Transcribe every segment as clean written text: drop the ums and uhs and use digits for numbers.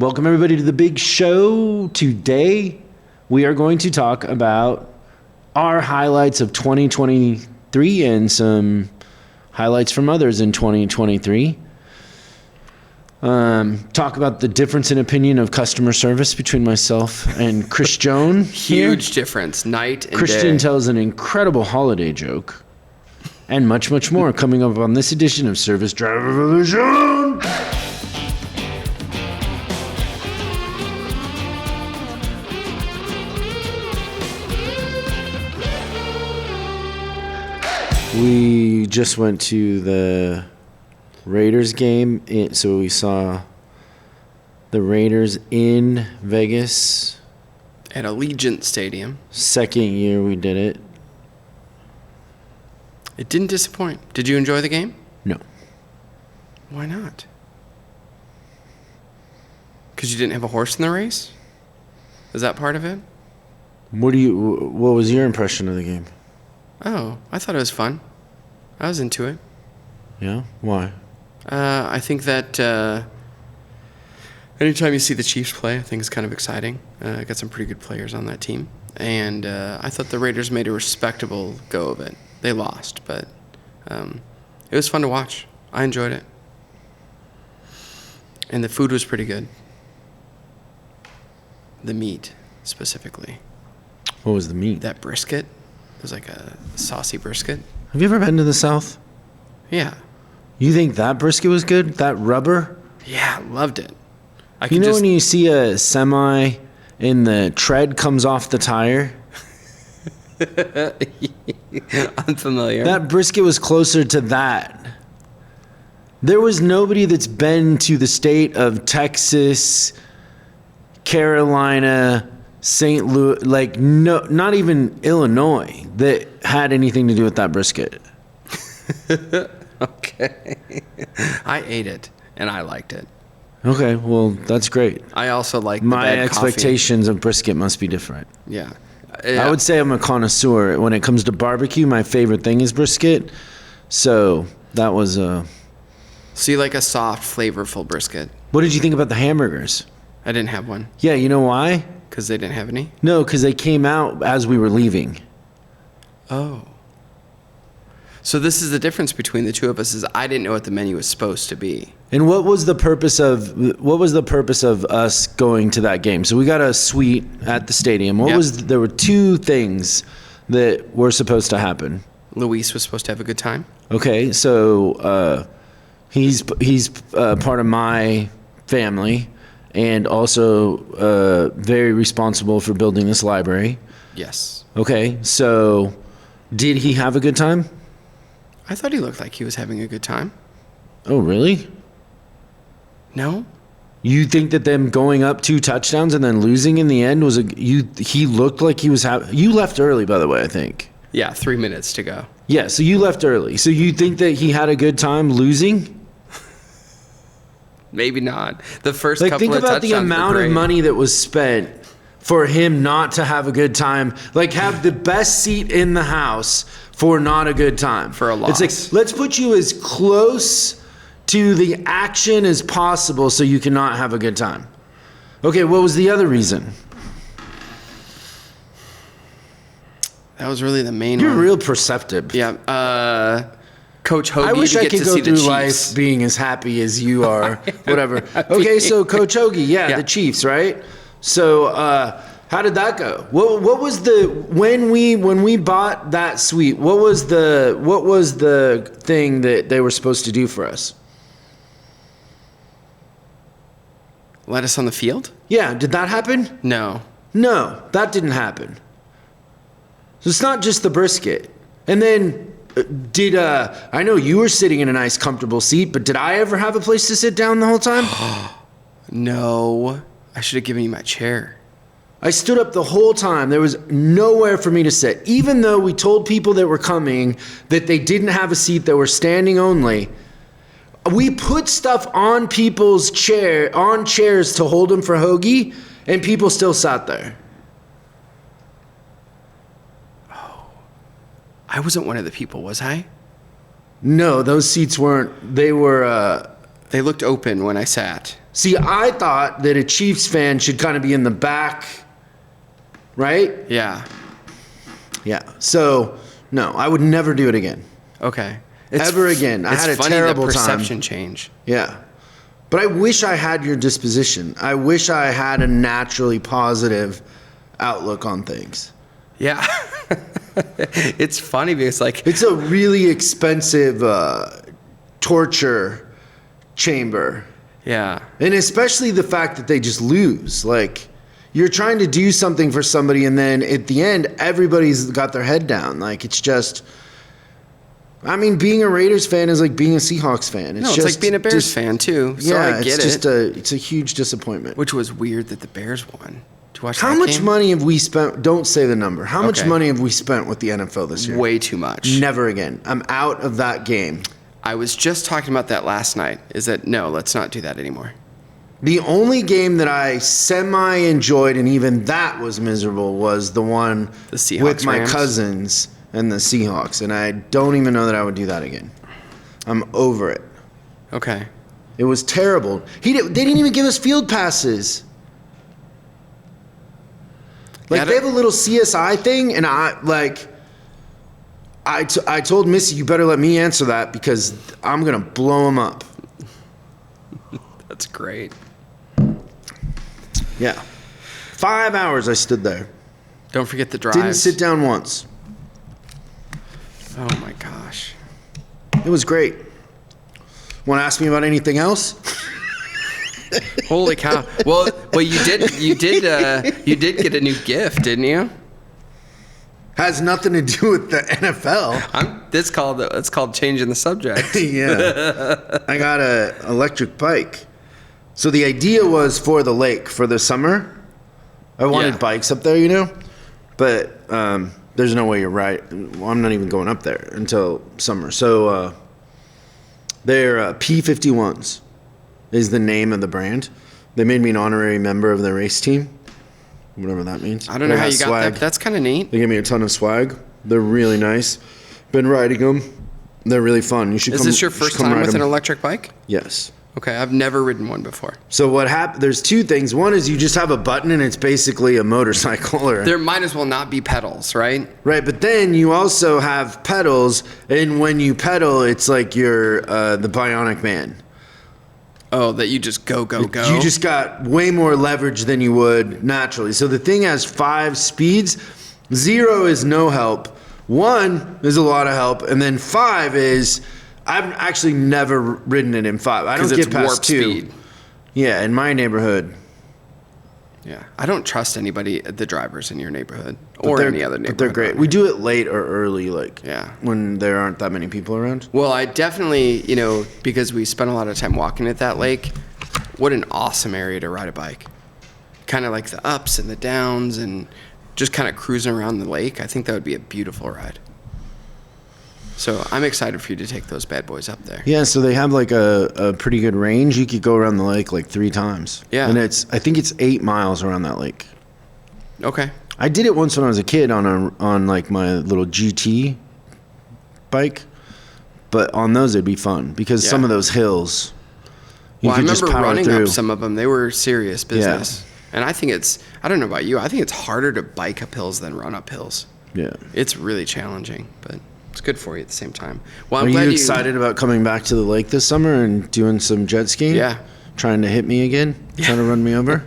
Welcome everybody to the big show. Today we are going to talk about our highlights of 2023 and some highlights from others in 2023. Talk about the difference in opinion of customer service between myself and Chris Joan. Huge difference, night and Christian day. tells an incredible holiday joke. And much, much more coming up on this edition of Service Drive Revolution. We just went to the Raiders game, so we saw the Raiders in Vegas. At Allegiant Stadium. Second year we did it. It didn't disappoint. Did you enjoy the game? No. Why not? Because you didn't have a horse in the race? Is that part of it? What was your impression of the game? Oh, I thought it was fun. I was into it. Yeah? Why? I think that anytime you see the Chiefs play, I think it's kind of exciting. Got some pretty good players on that team. And I thought the Raiders made a respectable go of it. They lost, but it was fun to watch. I enjoyed it. And the food was pretty good. The meat, specifically. What was the meat? That brisket. It was like a saucy brisket. Have you ever been to the South? Yeah. You think that brisket was good? That rubber? Yeah, loved it. When you see a semi and the tread comes off the tire? Unfamiliar. That brisket was closer to that. There was nobody that's been to the state of Texas, Carolina, St. Louis, not even Illinois, that had anything to do with that brisket. Okay. I ate it, and I liked it. Okay, well, that's great. I also like my expectations of brisket must be different. Yeah. I would say I'm a connoisseur. When it comes to barbecue, my favorite thing is brisket. So that was So you like a soft, flavorful brisket? What did you think about the hamburgers? I didn't have one. Yeah, you know why? Because they didn't have any? No, because they came out as we were leaving. Oh. So this is the difference between the two of us, is I didn't know what the menu was supposed to be. And what was the purpose of us going to that game? So we got a suite at the stadium. There were two things that were supposed to happen. Luis was supposed to have a good time. Okay, so he's part of my family and also very responsible for building this library. Yes. Okay, so did he have a good time? I thought he looked like he was having a good time. Oh, really? No? You think that them going up 2 touchdowns and then losing in the end he looked like he was you left early, by the way, I think. Yeah, 3 minutes to go. Yeah, so you left early. So you think that he had a good time losing? Maybe not. The first couple of touchdowns. Think about the amount of money that was spent for him not to have a good time. Like, have the best seat in the house for not a good time. For a loss. It's like, let's put you as close to the action as possible so you cannot have a good time. Okay, what was the other reason? That was really the main one. You're real perceptive. Yeah. Coach Hoagie. I wish I could go through Chiefs. life being as happy as you are. Whatever. Okay, so Coach Hoagie, yeah, the Chiefs, right? So how did that go? What was when we bought that suite? What was the thing that they were supposed to do for us? Let us on the field? Yeah, did that happen? No. No, that didn't happen. So it's not just the brisket. And then I know you were sitting in a nice comfortable seat, but did I ever have a place to sit down the whole time? No. I should have given you my chair. I stood up the whole time. There was nowhere for me to sit. Even though we told people that were coming that they didn't have a seat, that were standing only, we put stuff on people's chairs to hold them for Hoagie, and people still sat there. Oh. I wasn't one of the people, was I? No, those seats weren't. They were... They looked open when I sat. See, I thought that a Chiefs fan should kind of be in the back, right? Yeah. Yeah. So, no, I would never do it again. Okay. Ever again. I had a funny, terrible the time. perception change. Yeah. But I wish I had your disposition. I wish I had a naturally positive outlook on things. Yeah. It's funny because like It's a really expensive torture chamber. yeah. And especially the fact that they just lose. Like, you're trying to do something for somebody, and then at the end, everybody's got their head down. Like, it's just... I mean, being a Raiders fan is like being a Seahawks fan. No, it's like being a Bears fan too. So yeah, I get it's just it. it's a huge disappointment. Which was weird that the Bears won. Did you watch How that much game? money have we spent? Don't say the number. How much Okay. money have we spent with the NFL this year? Way too much. Never again. I'm out of that game. I was just talking about that last night. Is that no, let's not do that anymore. The only game that I semi enjoyed, and even that was miserable, was the one The Seahawks with my Rams? cousins and the Seahawks. And I don't even know that I would do that again. I'm over it. Okay. It was terrible. They didn't even give us field passes. Like, Yeah, they have a little CSI thing, and I told Missy, you better let me answer that because I'm going to blow him up. That's great. Yeah. 5 hours I stood there. Don't forget the drives. Didn't sit down once. Oh my gosh. It was great. Want to ask me about anything else? Holy cow. Well, you did get a new gift, didn't you? Has nothing to do with the NFL. It's called changing the subject. Yeah. I got a electric bike. So the idea was for the lake for the summer. I wanted Yeah. bikes up there, you know, but there's no way you're right. Well, I'm not even going up there until summer. So they're P51s is the name of the brand. They made me an honorary member of their race team, whatever that means. I don't know They how got you got swag. that. That's kind of neat. They gave me a ton of swag. They're really nice. Been riding them. They're really fun. You should Is come. this your you should first come time ride with an 'em. electric bike? Yes. Okay, I've never ridden one before. So what happened? There's two things. One is you just have a button and it's basically a motorcycle, or There might as well not be pedals, right? right. But then you also have pedals, and when you pedal, it's like you're the Bionic Man. Oh, that you just go. You just got way more leverage than you would naturally. So the thing has 5 speeds. 0 is no help. 1 is a lot of help, and then 5 is. I've actually never ridden it in 5. I don't because get it's past warp 2. speed. Yeah, in my neighborhood. Yeah, I don't trust anybody, the drivers in your neighborhood But or they're- any other neighborhood. But they're great. We do it late or early, like Yeah. when there aren't that many people around. Well, I definitely, because we spent a lot of time walking at that lake, what an awesome area to ride a bike. Kind of like the ups and the downs and just kind of cruising around the lake. I think that would be a beautiful ride. So I'm excited for you to take those bad boys up there. Yeah, so they have like a pretty good range. You could go around the lake like 3 times. Yeah. And I think it's 8 miles around that lake. Okay. I did it once when I was a kid on like my little GT bike. But on those it'd be fun because some Yeah. of those hills you Well, I could just remember power running through. up some of them. They were serious business. And I think I don't know about you, I think it's harder to bike up hills than run up hills. Yeah. It's really challenging, but it's good for you at the same time. Well, Are I'm you glad excited about coming back to the lake this summer and doing some jet skiing? Yeah. Trying to hit me again? Trying to run me over?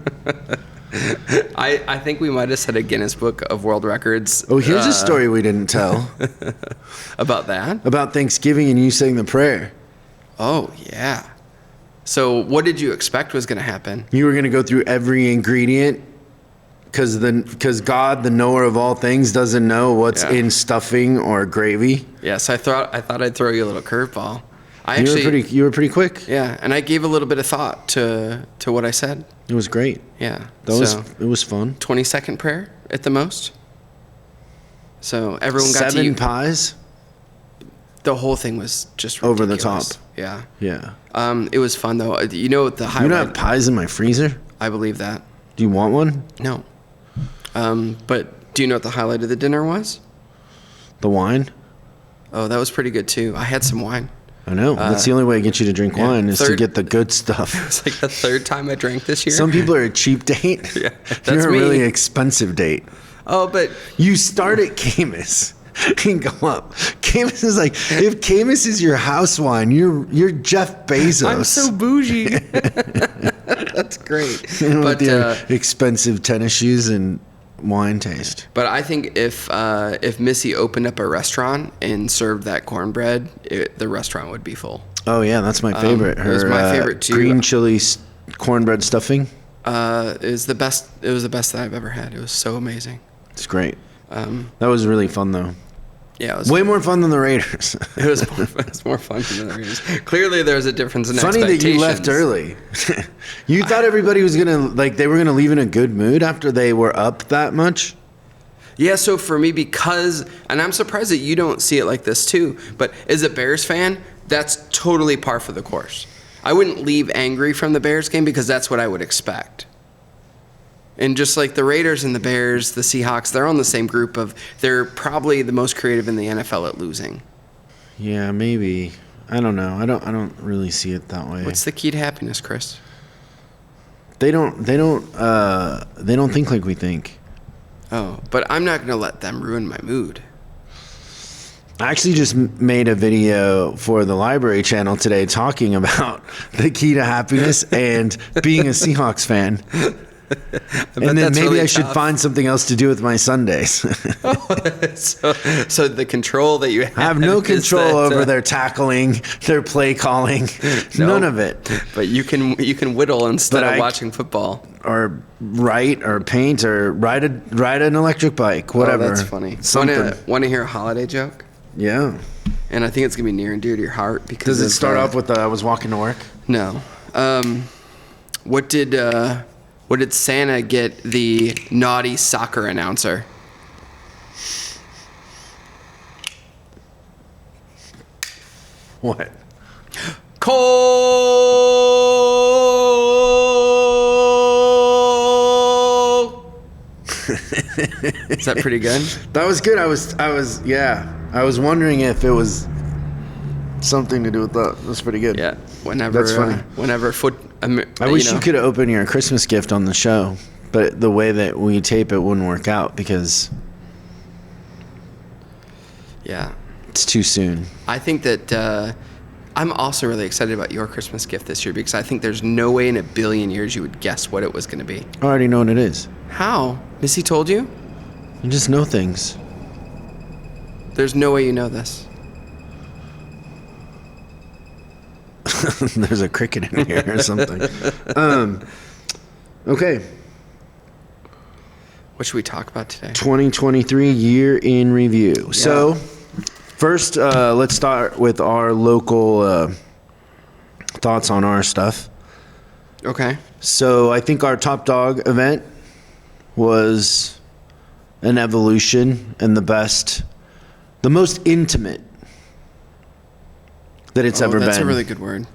I think we might have set a Guinness Book of World Records. Oh, here's a story we didn't tell About that. about Thanksgiving and you saying the prayer. Oh, yeah. So what did you expect was going to happen? You were going to go through every ingredient because God, the knower of all things, doesn't know what's Yeah. in stuffing or gravy. Yes, I thought I'd throw you a little curveball. You were pretty quick. Yeah, and I gave a little bit of thought to what I said. It was great. Yeah. It was fun. 20-second prayer at the most. So everyone got to 7 eat. pies. The whole thing was just Over the ridiculous. top. Yeah. Yeah. It was fun though. The You don't highlight. have pies in my freezer? I believe that. Do you want one? No. But do you know what the highlight of the dinner was? The wine? Oh, that was pretty good too. I had some wine. I know. That's the only way to get you to drink wine is to get the good It stuff. was like the third time I drank this year. Some people are a cheap date. Yeah, You're a me. really expensive date. Oh, but You start at Camus and go up. Camus is like, if Camus is your house wine, you're Jeff Bezos. I'm so bougie. That's great. With But your expensive tennis shoes and wine taste. but I think if Missy opened up a restaurant and served that cornbread, the restaurant would be full. Oh yeah, that's my favorite. it was my favorite too. Green chili cornbread stuffing. It was the best. It was the best that I've ever had. It was so amazing. It's great. That was really fun though. Yeah, it was Way more fun than the Raiders. It was more fun than the Raiders. Clearly, there was a difference in Funny that you left early. You thought everybody was they were gonna leave in a good mood after they were up that much. Yeah, so for me, and I'm surprised that you don't see it like this too, but as a Bears fan, that's totally par for the course. I wouldn't leave angry from the Bears game because that's what I would expect. And just like the Raiders and the Bears, the Seahawks, they're on the same group they're probably the most creative in the NFL at losing. Yeah, maybe. I don't know. I don't really see it that way. What's the key to happiness, Chris? They don't think like we think. Oh, but I'm not going to let them ruin my mood. I actually just made a video for the library channel today talking about the key to happiness and being a Seahawks fan. And then maybe I should find something else to do with my Sundays. So the control that you have. I have no control over their tackling, their play calling, none of it. But you can whittle instead of watching football. Or write or paint or ride an electric bike, whatever. Oh, that's funny. Something. Want to hear a holiday joke? Yeah. And I think it's going to be near and dear to your heart because Does it start off with I was walking to work? No. What did Santa get the naughty soccer announcer? What? Coal. Is that pretty good? That was good. I was wondering if it was something to do with that. That's pretty good. Yeah. That's funny. I wish you could open your Christmas gift on the show, but the way that we tape it wouldn't work out because it's too soon. I think that I'm also really excited about your Christmas gift this year because I think there's no way in a billion years you would guess what it was going to be. I already know what it is. How? Missy told you? You just know things. There's no way you know this. There's a cricket in here or something. Okay. What should we talk about today? 2023 year in review. Yeah. So, first, let's start with our local thoughts on our stuff. Okay. So, I think our Top Dog event was an evolution and the most intimate that it's ever been. That's a really good word.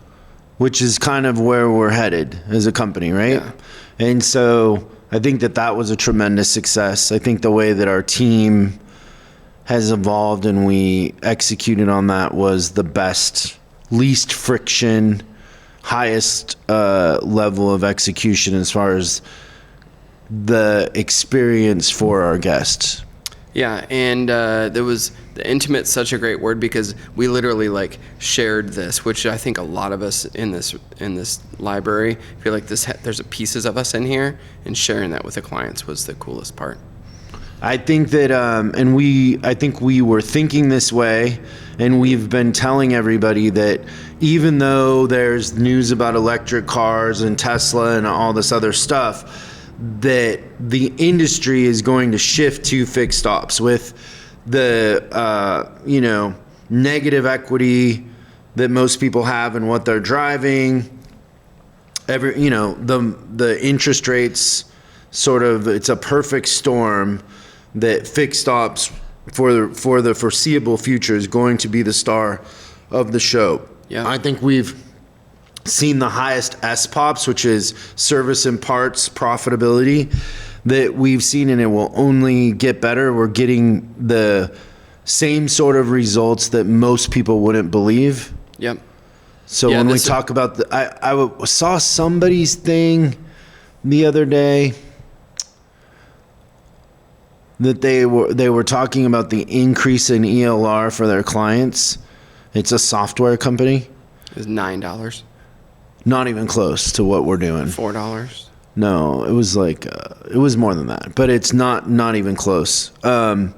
Which is kind of where we're headed as a company, right? Yeah. And so I think that was a tremendous success. I think the way that our team has evolved and we executed on that was the best, least friction, highest level of execution as far as the experience for our guests. Yeah, and there was the intimate, such a great word because we literally shared this, which I think a lot of us in this library feel like there's pieces of us in here, and sharing that with the clients was the coolest part. I think that, I think we were thinking this way, and we've been telling everybody that even though there's news about electric cars and Tesla and all this other stuff, that the industry is going to shift to fixed ops with the negative equity that most people have in what they're driving. The interest rates it's a perfect storm that fixed ops for the foreseeable future is going to be the star of the show. Yeah. I think we've seen the highest SPOPs, which is service and parts profitability, that we've seen, and it will only get better. We're getting the same sort of results that most people wouldn't believe Yep. So Yeah, when we this- talk about saw somebody's thing the other day that they were talking about the increase in ELR for their clients. It's a software company. It was $9, Not even close to what we're doing. $4. No, it was like it was more than that, but it's not even close. And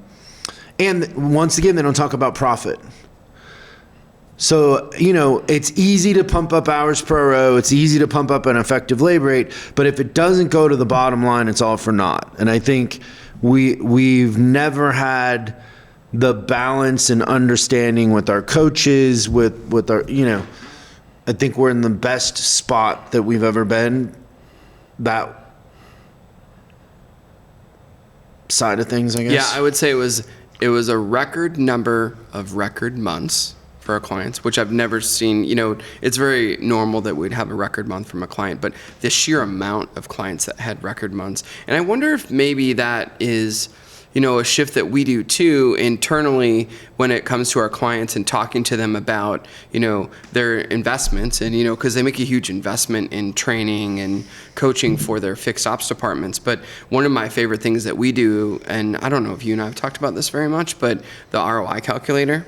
once again, they don't talk about profit. So, it's easy to pump up hours per row. It's easy to pump up an effective labor rate, but if it doesn't go to the bottom line, it's all for naught. And I think we've never had the balance and understanding with our coaches, with our, I think we're in the best spot that we've ever been. That side of things, I guess. Yeah, I would say it was a record number of record months for our clients, which I've never seen. It's very normal that we'd have a record month from a client, but the sheer amount of clients that had record months. And I wonder if maybe that is, a shift that we do too internally when it comes to our clients and talking to them about, their investments and, because they make a huge investment in training and coaching for their fixed ops departments. But one of my favorite things that we do, and I don't know if you and I have talked about this very much, but the ROI calculator.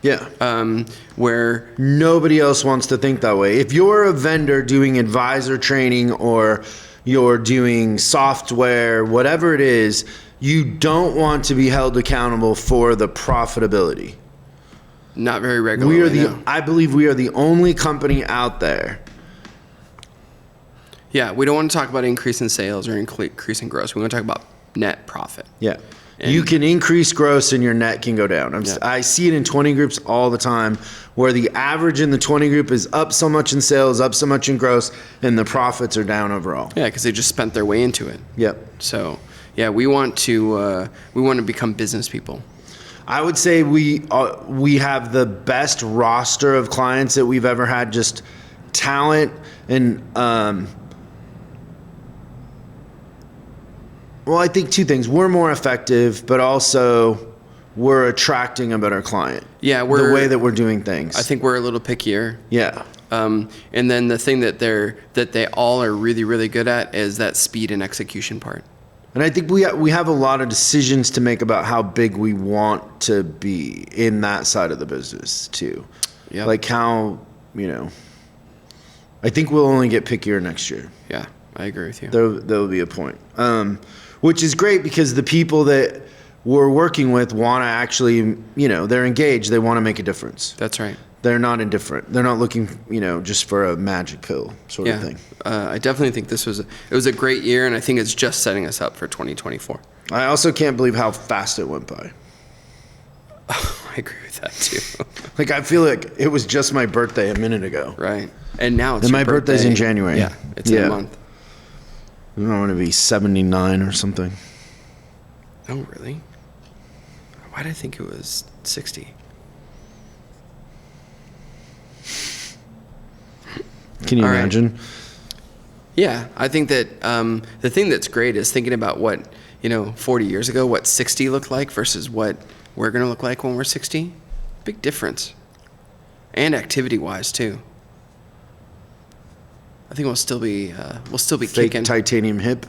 Yeah. Where nobody else wants to think that way. If you're a vendor doing advisor training or you're doing software, whatever it is, you don't want to be held accountable for the profitability. Not very regularly. I believe we are the only company out there. Yeah, we don't want to talk about increase in sales or increase in gross. We want to talk about net profit. Yeah. You can increase gross and your net can go down. I see it in 20 groups all the time where the average in the 20 group is up so much in sales, up so much in gross, and the profits are down overall. Yeah, because they just spent their way into it. Yep. So, yeah, we want to become business people. I would say we have the best roster of clients that we've ever had, just talent and well, I think two things. We're more effective, but also we're attracting a better client. Yeah, the way that we're doing things. I think we're a little pickier. Yeah. And then the thing that they all are really, really good at is that speed and execution part. And I think we have a lot of decisions to make about how big we want to be in that side of the business too. Yeah. Like how, I think we'll only get pickier next year. Yeah, I agree with you. There'll be a point. Which is great because the people that we're working with want to actually, they're engaged. They want to make a difference. That's right. They're not indifferent. They're not looking, just for a magic pill sort of thing. I definitely think it was a great year, and I think it's just setting us up for 2024. I also can't believe how fast it went by. I agree with that too. Like I feel like it was just my birthday a minute ago. Right. And now it's and your my birthday's in January. Yeah, it's in a month. I'm going to be 79 or something. Oh, really? Why did I think it was 60? Can you imagine? Yeah, I think that the thing that's great is thinking about what, 40 years ago, what 60 looked like versus what we're going to look like when we're 60. Big difference. And activity-wise, too. I think we'll still be Fake kicking. titanium hip.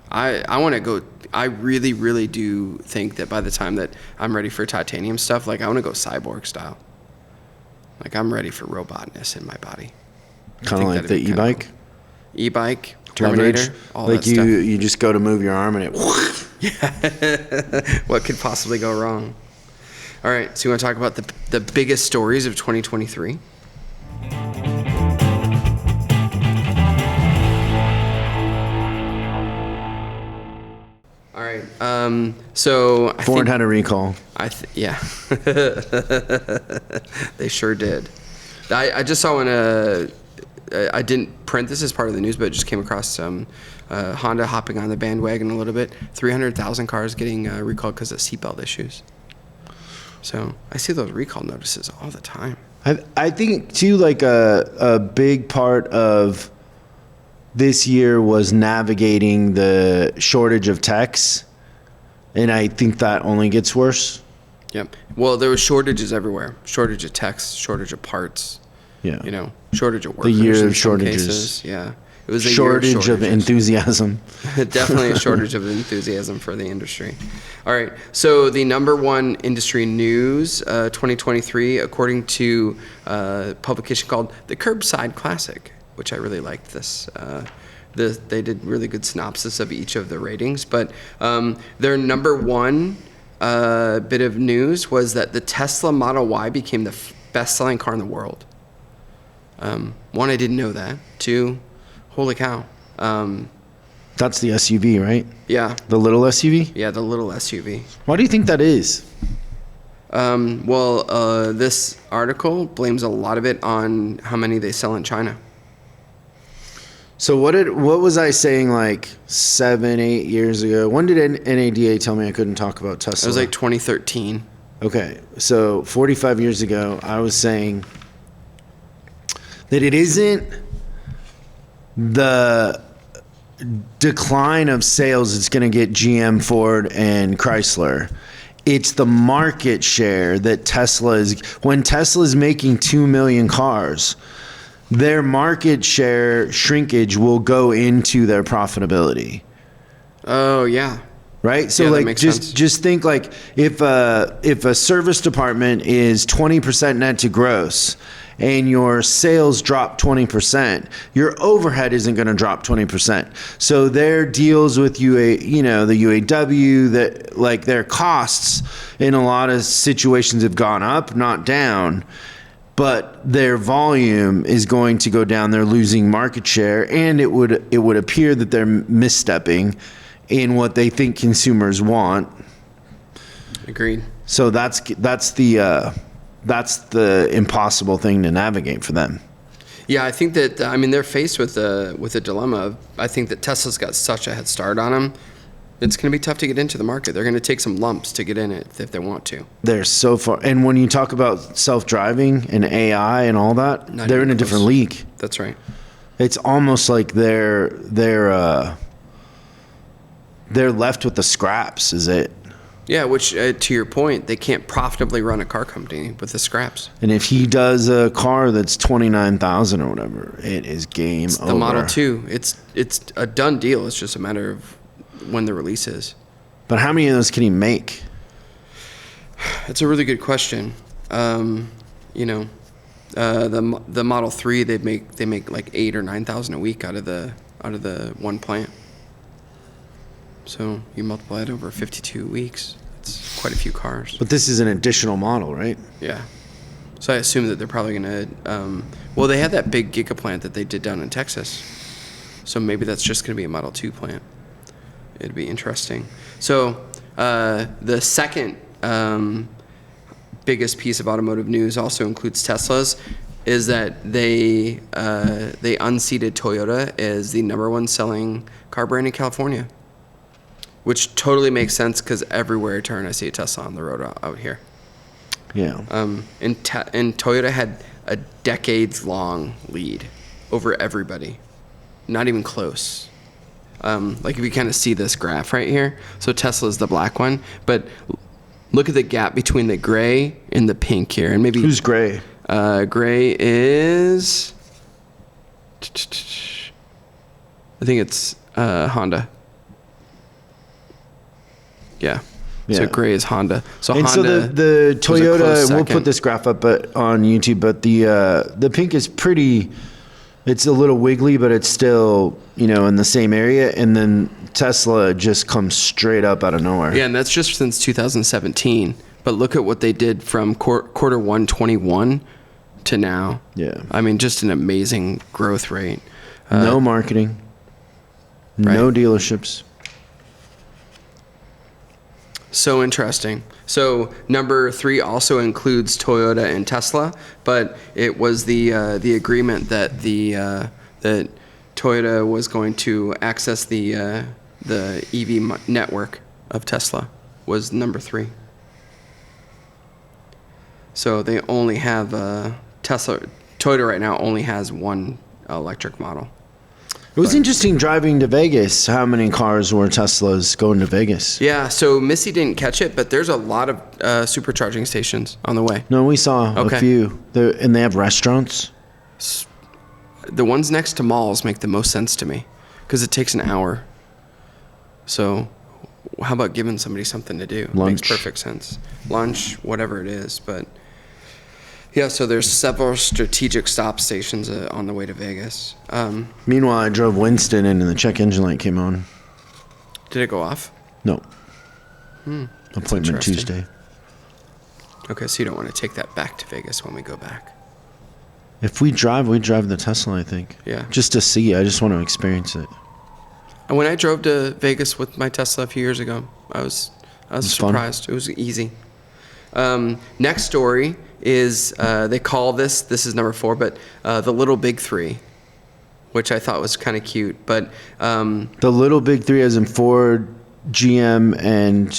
I want to go. I really, really do think that by the time that I'm ready for titanium stuff, like I want to go cyborg style. Like I'm ready for robotness in my body. Kind of like the e-bike. Cool. E-bike, Terminator, Leverage. all like that stuff. You just go to move your arm and it. Yeah. What could possibly go wrong? All right. So you want to talk about the biggest stories of 2023? All right. So Ford had a recall. Yeah. They sure did. I just saw when I didn't print this as part of the news, but it just came across Honda hopping on the bandwagon a little bit. 300,000 cars getting recalled because of seatbelt issues. So I see those recall notices all the time. I think too, like a big part of this year was navigating the shortage of techs, and I think that only gets worse. Yep. Well, there was shortages everywhere. Shortage of techs, shortage of parts. Yeah. You know, shortage of workers. The year in of some shortages. cases. Yeah. It was a Shortage year of enthusiasm. Definitely a shortage of enthusiasm for the industry. All right. So the number one industry news 2023, according to a publication called The Curbside Classic, which I really liked this. They did really good synopsis of each of the ratings. But their number one bit of news was that the Tesla Model Y became the best-selling car in the world. One, I didn't know that. Two, holy cow. That's the SUV, right? Yeah. The little SUV? Yeah, the little SUV. Why do you think that is? This article blames a lot of it on how many they sell in China. So what was I saying like 7-8 years ago? When did NADA tell me I couldn't talk about Tesla? It was like 2013. Okay, so 45 years ago, I was saying that it isn't the decline of sales that's going to get GM, Ford, and Chrysler. It's the market share that Tesla is. When Tesla is making 2 million cars, their market share shrinkage will go into their profitability. Oh, yeah. Right? So Yeah, that like makes sense. just think like if a service department is 20% net to gross and your sales drop 20%, your overhead isn't going to drop 20%. So their deals with the UAW, that like their costs in a lot of situations have gone up, not down. But their volume is going to go down. They're losing market share, and it would appear that they're misstepping in what they think consumers want. Agreed. So that's the impossible thing to navigate for them. Yeah, I think that, they're faced with a dilemma. I think that Tesla's got such a head start on them. It's going to be tough to get into the market. They're going to take some lumps to get in it if they want to. They're so far. And when you talk about self-driving and AI and all that, Not they're in even a different close. league. That's right. It's almost like they're left with the scraps, is it? Yeah, which, to your point, they can't profitably run a car company with the scraps. And if he does a car that's 29,000 or whatever, it is game over. The Model 2, it's a done deal. It's just a matter of when the release is. But how many of those can he make? That's a really good question. The Model 3, they make like 8,000 or 9,000 a week out of the one plant. So you multiply it over 52 weeks. It's quite a few cars. But this is an additional model, right? Yeah. So I assume that they're probably going to. They had that big gigaplant that they did down in Texas. So maybe that's just going to be a Model 2 plant. It'd be interesting. So the second biggest piece of automotive news also includes Tesla's, is that they unseated Toyota as the number one selling car brand in California, which totally makes sense because everywhere I turn, I see a Tesla on the road out here. Yeah. And Toyota had a decades-long lead over everybody, not even close. Like if you kind of see this graph right here, so Tesla's the black one, but look at the gap between the gray and the pink here, and maybe Who's gray? Gray is, I think it's Honda. Yeah. So Yeah. gray is Honda. So And Honda. so the was a close Toyota, we'll second. put this graph up on YouTube, but the pink is pretty, it's a little wiggly, but it's still, in the same area. And then Tesla just comes straight up out of nowhere. Yeah, and that's just since 2017. But look at what they did from quarter 1 21 to now. Yeah. Just an amazing growth rate. No marketing, no dealerships. So interesting. So number 3 also includes Toyota and Tesla, but it was the agreement that that Toyota was going to access the EV network of Tesla was number 3. So they only have Toyota right now only has one electric model. It was interesting driving to Vegas. How many cars were Teslas going to Vegas? Yeah, so Missy didn't catch it, but there's a lot of supercharging stations on the way. No, we saw Okay. a few. And they have restaurants. The ones next to malls make the most sense to me because it takes an hour. So how about giving somebody something to do? Lunch. Makes perfect sense. Lunch, whatever it is. But yeah, so there's several strategic stop stations on the way to Vegas. Meanwhile, I drove Winston in and the check engine light came on. Did it go off? No. Appointment interesting. Tuesday. Okay, so you don't want to take that back to Vegas when we go back. If we drive the Tesla, I think. Yeah. Just to see. I just want to experience it. And when I drove to Vegas with my Tesla a few years ago, I was surprised. Fun. It was easy. Next story is they call this is number 4, but the Little Big Three, which I thought was kind of cute. But The little big three, as in Ford, GM, and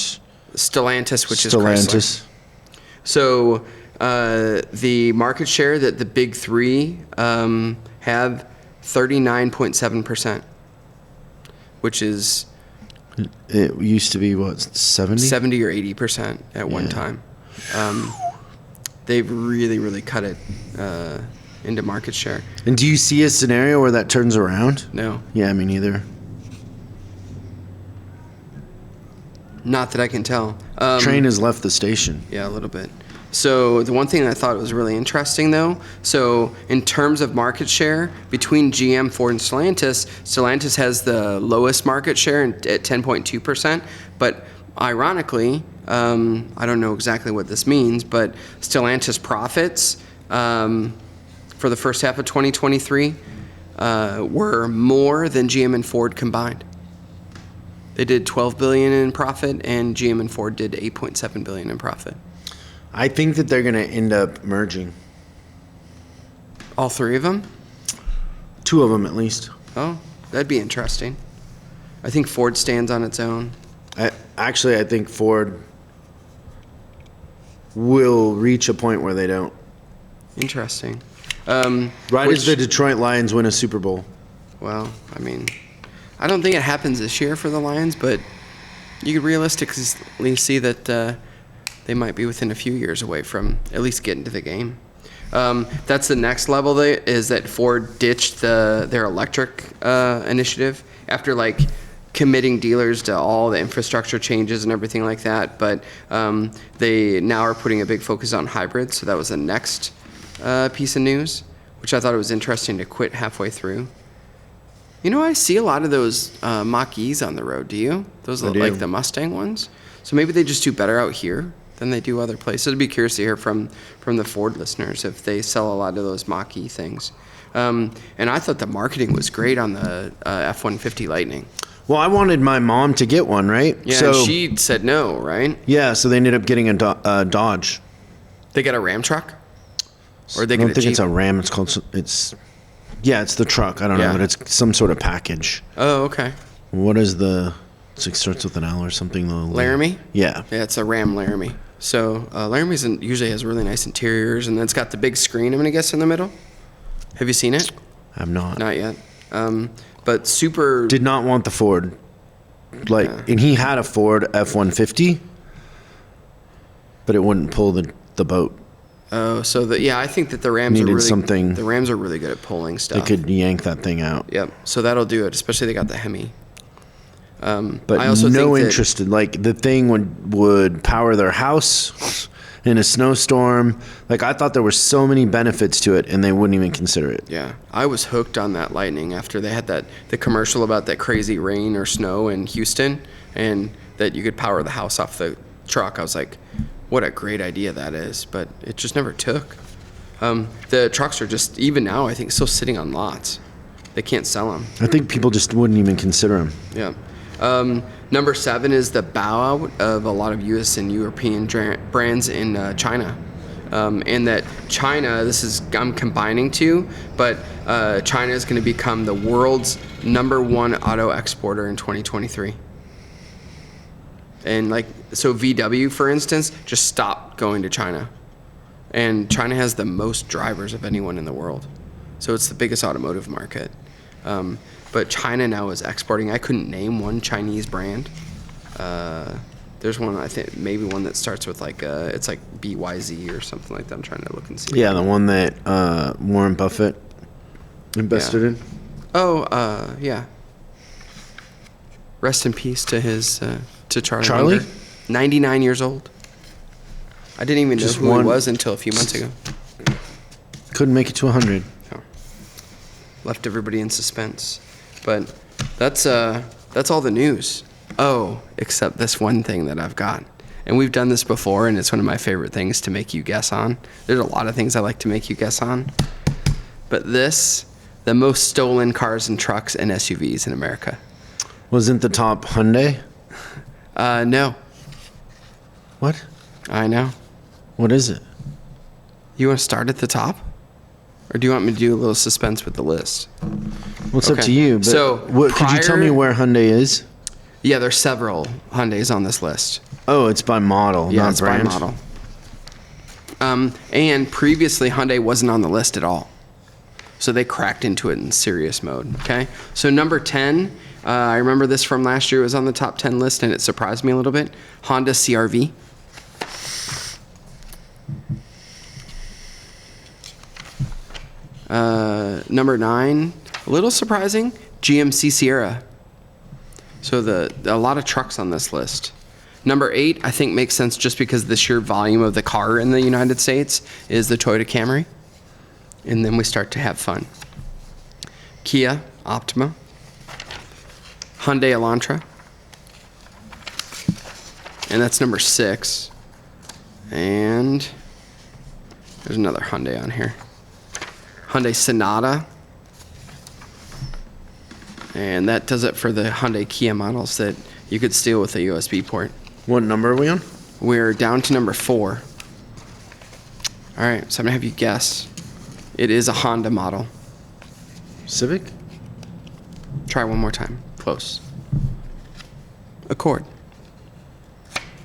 Stellantis, which is Chrysler. Stellantis. So the market share that the big three have 39.7%, which is It used to be what, 70? 70 or 80% at one Yeah. time. They've really, really cut it into market share. And do you see a scenario where that turns around? No, Yeah, me neither. not that I can tell. Train has left the station. Yeah, a little bit. So the one thing I thought was really interesting, though, so in terms of market share between GM, Ford, and Stellantis has the lowest market share at 10.2%. But ironically, I don't know exactly what this means, but Stellantis profits for the first half of 2023 were more than GM and Ford combined. They did $12 billion in profit, and GM and Ford did $8.7 billion in profit. I think that they're going to end up merging. All three of them? 2 of them at least. Oh, that'd be interesting. I think Ford stands on its own. I think Ford will reach a point where they don't. Interesting. Right as the Detroit Lions win a Super Bowl. Well, I mean, I don't think it happens this year for the Lions, but you could realistically see that they might be within a few years away from at least getting to the game. That's the next level, is that Ford ditched their electric initiative after committing dealers to all the infrastructure changes and everything like that. But they now are putting a big focus on hybrids. So that was the next piece of news, which I thought it was interesting to quit halfway through. You know, I see a lot of those Mach-E's on the road. Do you? Those I are do. like the Mustang ones. So maybe they just do better out here than they do other places. I'd be curious to hear from the Ford listeners if they sell a lot of those Mach-E things. And I thought the marketing was great on the F-150 Lightning. Well, I wanted my mom to get one, right? Yeah, So and she said no, right? yeah, so they ended up getting a Dodge. They got a Ram truck? Or I they don't get a think Jeep? it's a Ram. It's the truck. I don't Yeah. know, but it's some sort of package. Oh, okay. What is it starts with an L or something? Laramie? Yeah. Yeah, it's a Ram Laramie. So Laramie's usually has really nice interiors, and then it's got the big screen, I'm going to guess, in the middle. Have you seen it? I'm not. Not yet. But super... Did not want the Ford. And he had a Ford F-150, but it wouldn't pull the boat. Oh, so I think that the Rams Needed are really something- The Rams are really good at pulling They stuff. could yank that thing out. Yep. So that'll do it. Especially they got the Hemi. But I also no think that- interest in, the thing would power their house in a snowstorm. I thought there were so many benefits to it, and they wouldn't even consider it. Yeah, I was hooked on that Lightning after they had the commercial about that crazy rain or snow in Houston, and that you could power the house off the truck. I was like, what a great idea that is, but it just never took. The trucks are just, even now, I think, still sitting on lots. They can't sell them. I think people just wouldn't even consider them. Yeah. Number 7 is the bow out of a lot of U.S. and European brands in China. And that China, I'm combining two, but China is going to become the world's #1 auto exporter in 2023. And so VW, for instance, just stopped going to China. And China has the most drivers of anyone in the world. So it's the biggest automotive market. but China now is exporting. I couldn't name one Chinese brand. There's one, I think, maybe one that starts with like, it's like BYZ or something like that. I'm trying to look and see. Yeah, the one that Warren Buffett invested in. Oh, yeah. Rest in peace to his, to Charlie. Charlie? Munger. 99 years old. I didn't even know who he was until a few months ago. Couldn't make it to 100. So, left everybody in suspense. But that's all the news. Oh, except this one thing that I've got. And we've done this before, and it's one of my favorite things to make you guess on. There's a lot of things I like to make you guess on. But this, the most stolen cars and trucks and SUVs in America. Wasn't the top Hyundai? No. What? I know. What is it? You want to start at the top? Or do you want me to do a little suspense with the list? Well, it's up to you. But So, could you tell me where Hyundai is? Yeah, there's several Hyundais on this list. Oh, it's by model, Yeah, not it's brand. by model. And previously, Hyundai wasn't on the list at all. So they cracked into it in serious mode, okay? So number 10, I remember this from last year. It was on the top 10 list, and it surprised me a little bit. Honda CR-V. Number 9, a little surprising, GMC Sierra. So a lot of trucks on this list. Number 8, I think makes sense just because the sheer volume of the car in the United States is the Toyota Camry. And then we start to have fun. Kia Optima. Hyundai Elantra. And that's number 6. And there's another Hyundai on here. Hyundai Sonata. And that does it for the Hyundai Kia models that you could steal with a USB port. What number are we on? We're down to number 4. All right, so I'm gonna have you guess. It is a Honda model. Civic? Try one more time. Close. Accord.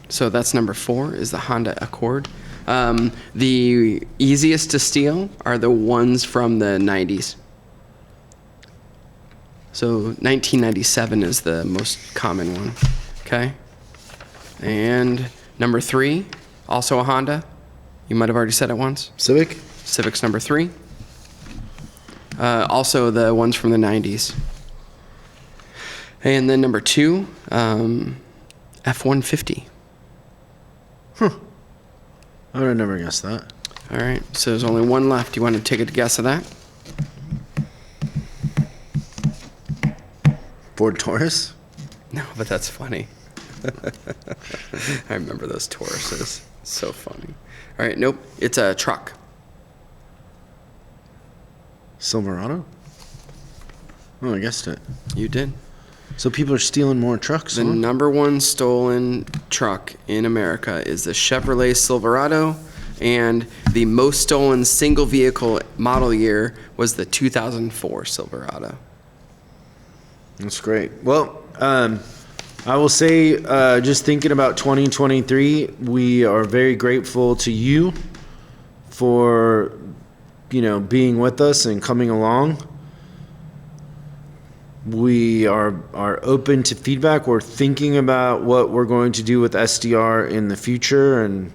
So that's number 4 is the Honda Accord. The easiest to steal are the ones from the 90s. So 1997 is the most common one, okay? And number 3, also a Honda. You might have already said it once. Civic? Civic's number 3. Also the ones from the 90s. And then number 2, F-150. I would have never guessed that. All right, so there's only one left. You want to take a guess of that? Ford Taurus? No, but that's funny. I remember those Tauruses. So funny. All right, nope. It's a truck. Silverado? Oh, I guessed it. You did. So people are stealing more trucks, The huh? number 1 stolen truck in America is the Chevrolet Silverado, and the most stolen single vehicle model year was the 2004 Silverado. That's great. Well, I will say, just thinking about 2023, we are very grateful to you for, being with us and coming along. We are open to feedback. We're thinking about what we're going to do with SDR in the future and,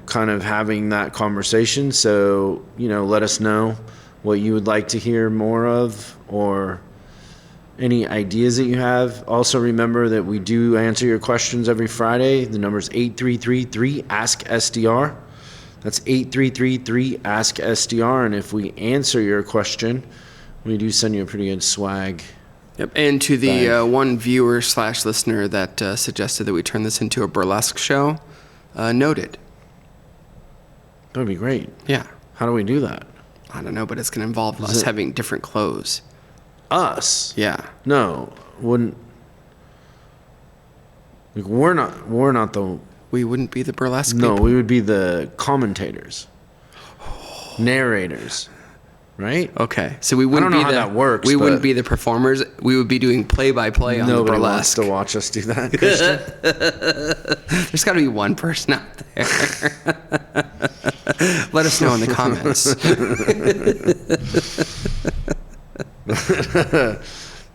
kind of having that conversation. So, let us know what you would like to hear more of or any ideas that you have. Also remember that we do answer your questions every Friday. The number is 8333-ASK-SDR. That's 8333-ASK-SDR. And if we answer your question, we do send you a pretty good swag. Yep. And to the one viewer / listener that suggested that we turn this into a burlesque show, noted. That would be great. Yeah. How do we do that? I don't know, but it's going to involve us having different clothes. Us? Yeah. No, wouldn't. Like we're not the. We wouldn't be the burlesque No, people. we would be the commentators, narrators, right? Okay, so we wouldn't I don't know be how the that works, We wouldn't but- be the performers. We would be doing play-by-play on the Nobody wants burlesque. to watch us do that, Christian. There's got to be one person out there. Let us know in the comments.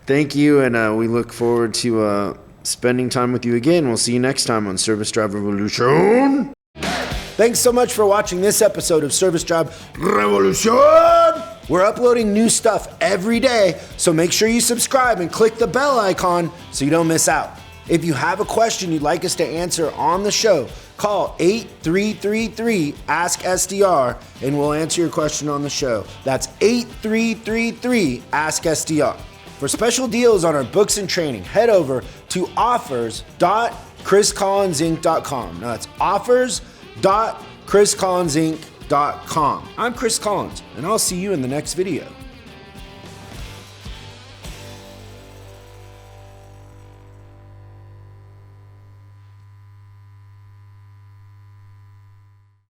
Thank you, and we look forward to spending time with you again. We'll see you next time on Service Drive Revolution. Thanks so much for watching this episode of Service Drive Revolution. We're uploading new stuff every day, so make sure you subscribe and click the bell icon so you don't miss out. If you have a question you'd like us to answer on the show, call 8333-ASK-SDR and we'll answer your question on the show. That's 8333-ASK-SDR. For special deals on our books and training, head over to offers.chriscollinsinc.com. Now that's offers.chriscollinsinc.com. I'm Chris Collins, and I'll see you in the next video.